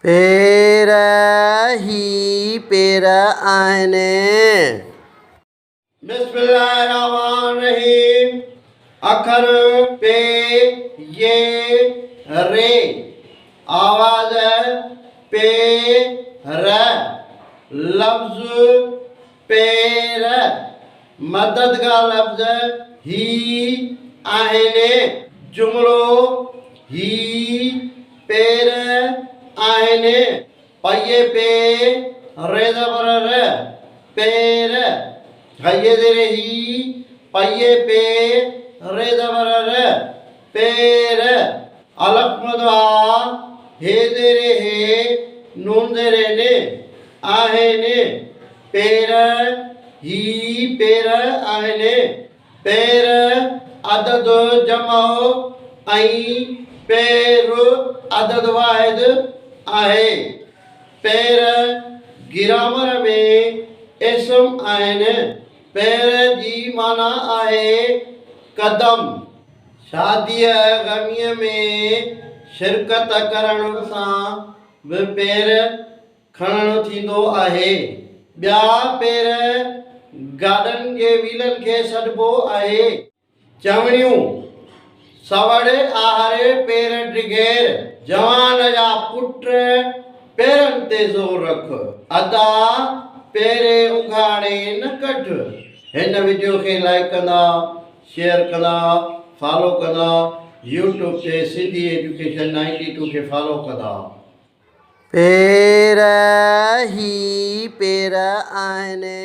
पेर ही पेर आहिनि। बिस्मिल्लाहिर्रहमानिर्रहीम। अखर पे ये रे, आवाज पे र, लफ्ज पेर, मदद का लफ्ज ही आहिनि। जुमलो ही पेर आहिनि। पये पे रे ज़बर र, पेर। हये ज़ेर ही, पये पे रे ज़बर र, पेर। अलफ मदवा हे ज़ेर हे, नून ज़ेर ने, आहिनि। पेर ही पेर आहिनि। पेर अदद जमो ऐं पेर अदद वाहिद आहे। पेर गिरामर में इस्म आहिनि। पेर जी माना आहे कदम। शादीअ ग़मीअ में शिरकत करण सां बि पेर खणणु थींदो आहे। ॿिया पेर गाॾनि जे व्हीलनि खे सॾिबो आहे। चवणियूं सवड़ आहारे पेर डिघेर, जवान जा पुट पेरनि ते ज़ोर रख, अदा पेरे उघाड़े न कढ। हिन वीडियो खे लाइक कंदा, शेयर कंदा, फॉलो कंदा। यूट्यूब ते सिंधी एजुकेशन 92 खे फॉलो कंदा। पेर ही पेर आहिनि।